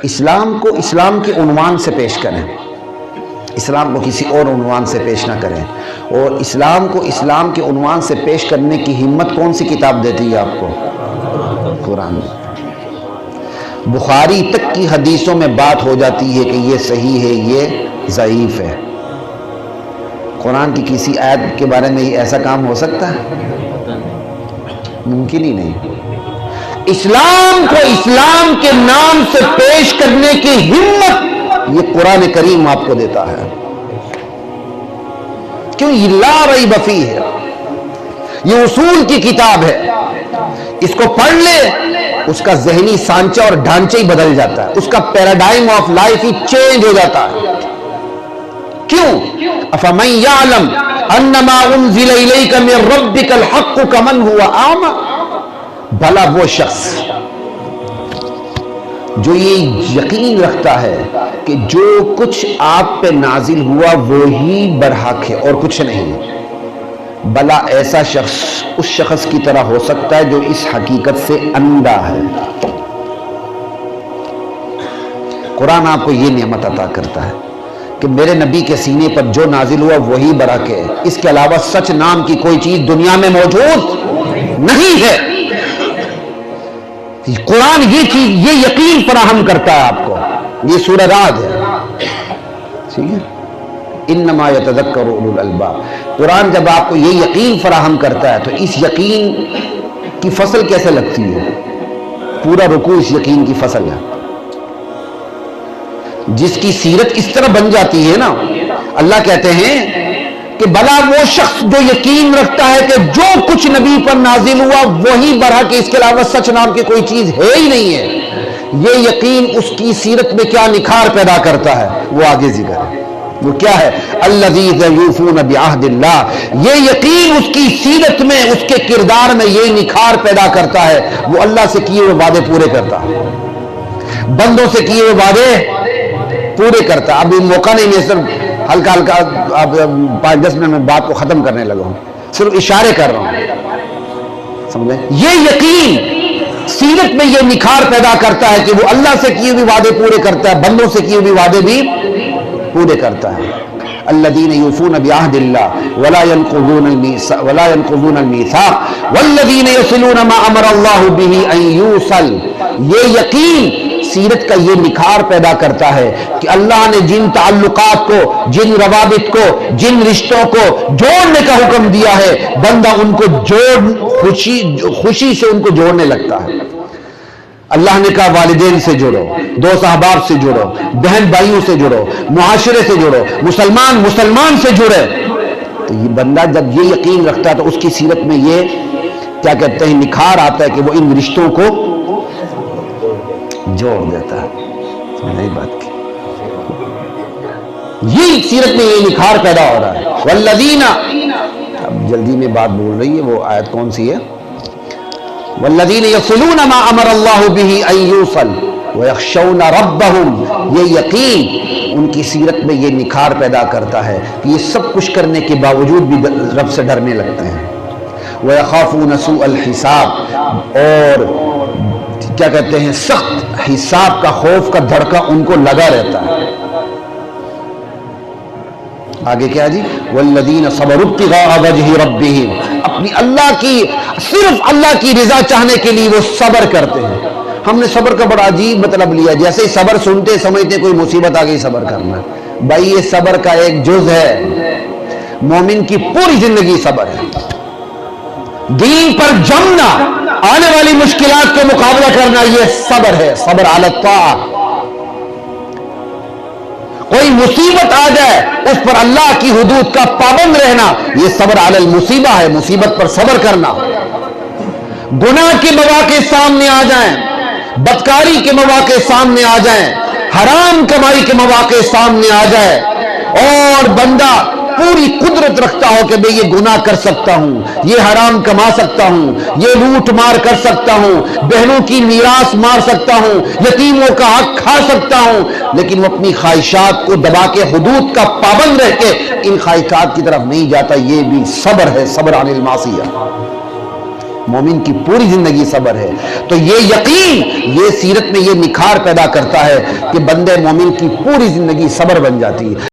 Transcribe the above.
اسلام کو اسلام کے عنوان سے پیش کریں، اسلام کو کسی اور عنوان سے پیش نہ کریں، اور اسلام کو اسلام کے عنوان سے پیش کرنے کی ہمت کون سی کتاب دیتی ہے آپ کو؟ قرآن۔ بخاری تک کی حدیثوں میں بات ہو جاتی ہے کہ یہ صحیح ہے، یہ ضعیف ہے۔ قرآن کی کسی آیت کے بارے میں ایسا کام ہو سکتا ہے؟ ممکن ہی نہیں۔ اسلام کو اسلام کے نام سے پیش کرنے کی ہمت یہ قرآن کریم آپ کو دیتا ہے، کیوں؟ یہ لا ریب فیہ ہے، یہ اصول کی کتاب ہے، اس کو پڑھ لے اس کا ذہنی سانچہ اور ڈھانچہ ہی بدل جاتا ہے، اس کا پیراڈائم آف لائف ہی چینج ہو جاتا ہے۔ کیوں؟ افمن یعلم انما انزل الیک من ربک الحق کمن هو اعمی، بھلا وہ شخص جو یہ یقین رکھتا ہے کہ جو کچھ آپ پہ نازل ہوا وہی برحق ہے اور کچھ نہیں، بھلا ایسا شخص اس شخص کی طرح ہو سکتا ہے جو اس حقیقت سے اندھا ہے؟ قرآن آپ کو یہ نعمت عطا کرتا ہے کہ میرے نبی کے سینے پر جو نازل ہوا وہی برحق ہے، اس کے علاوہ سچ نام کی کوئی چیز دنیا میں موجود نہیں ہے۔ قرآن یہ چیز، یہ یقین فراہم کرتا ہے آپ کو۔ یہ سورہ رعد ہے، ٹھیک ہے؟ انما یتذکر اولو الالباب۔ قرآن جب آپ کو یہ یقین فراہم کرتا ہے تو اس یقین کی فصل کیسے لگتی ہے؟ پورا رکوع اس یقین کی فصل ہے، جس کی سیرت اس طرح بن جاتی ہے نا، اللہ کہتے ہیں کہ بھلا وہ شخص جو یقین رکھتا ہے کہ جو کچھ نبی پر نازل ہوا وہی برحق ہے، اس کے علاوہ سچ نام کی کوئی چیز ہے ہی نہیں ہے، یہ یقین اس کی سیرت میں کیا نکھار پیدا کرتا ہے؟ وہ آگے ذکر ہے، وہ کیا ہے؟ الذین یوفون بعہد اللہ۔ یہ یقین اس کی سیرت میں، اس کے کردار میں یہ نکھار پیدا کرتا ہے، وہ اللہ سے کیے ہوئے وعدے پورے کرتا ہے، بندوں سے کیے ہوئے وعدے پورے کرتا ہے۔ ابھی موقع نہیں، میں صرف ہلکا ہلکا 5-10 منٹ میں بات کو ختم کرنے لگا ہوں، صرف اشارے کر رہا ہوں، سمجھے؟ یہ یقین سیرت میں یہ نکھار پیدا کرتا ہے کہ وہ اللہ سے کیے ہوئے وعدے پورے کرتا ہے، بندوں سے کیے ہوئے وعدے بھی پورے کرتا ہے۔ الذین یوفون بعہد اللہ ولا ينقضون المیثاق والذین یصلون ما امر اللہ بہ ان یوصل۔ یہ یقین سیرت کا یہ نکھار پیدا کرتا ہے کہ اللہ نے جن تعلقات کو، جن روابط کو، جن رشتوں کو جوڑنے کا حکم دیا ہے، بندہ ان کو خوشی سے ان کو جوڑنے لگتا ہے۔ اللہ نے کہا والدین سے جوڑو، دوست احباب سے جوڑو، بہن بھائیوں سے جوڑو، معاشرے سے جوڑو، مسلمان سے جڑے۔ تو یہ بندہ جب یہ یقین رکھتا ہے تو اس کی سیرت میں یہ کیا کہتے ہیں نکھار آتا ہے کہ وہ ان رشتوں کو جوڑ دیتا ہے۔ سمجھ بات کی؟ یہ سیرت میں یہ نکھار پیدا ہو رہا ہے۔ والذین، اب جلدی میں بات بول رہی ہے، وہ آیت کون سی ہے؟ والذین یصلون ما امر اللہ بہ ان یوصل ویخشون ربہم۔ یہ یقین ان کی سیرت میں یہ نکھار پیدا کرتا ہے کہ یہ سب کچھ کرنے کے باوجود بھی رب سے ڈرنے لگتے ہیں۔ ویخافون سوء الحساب، اور کیا کہتے ہیں سخت حساب کا خوف کا دھڑکا ان کو لگا رہتا ہے۔ آگے کیا جی؟ والذین صبروا ابتغاء وجہ ربہم، اپنی اللہ کی، صرف اللہ کی رضا چاہنے کے لیے وہ صبر کرتے ہیں۔ ہم نے صبر کا بڑا عجیب مطلب لیا، جیسے ہی صبر سنتے سمجھتے کوئی مصیبت آ گئی صبر کرنا۔ بھائی یہ صبر کا ایک جز ہے، مومن کی پوری زندگی صبر ہے۔ دین پر جمنا، آنے والی مشکلات کا مقابلہ کرنا، یہ صبر ہے، صبر علی الطاعہ۔ کوئی مصیبت آ جائے اس پر اللہ کی حدود کا پابند رہنا، یہ صبر علی المصیبہ ہے، مصیبت پر صبر کرنا۔ گناہ کے مواقع سامنے آ جائیں، بدکاری کے مواقع سامنے آ جائیں، حرام کمائی کے مواقع سامنے آ جائے، اور بندہ پوری قدرت رکھتا ہو کہ میں یہ گناہ کر سکتا ہوں، یہ حرام کما سکتا ہوں، یہ لوٹ مار کر سکتا ہوں، بہنوں کی میراث مار سکتا ہوں، یتیموں کا حق کھا سکتا ہوں، لیکن وہ اپنی خواہشات کو دبا کے حدود کا پابند رہ کے ان خواہشات کی طرف نہیں جاتا، یہ بھی صبر ہے، صبر عن المعصیہ۔ مومن کی پوری زندگی صبر ہے. تو یہ یقین یہ سیرت میں یہ نکھار پیدا کرتا ہے کہ بندے مومن کی پوری زندگی صبر بن جاتی ہے.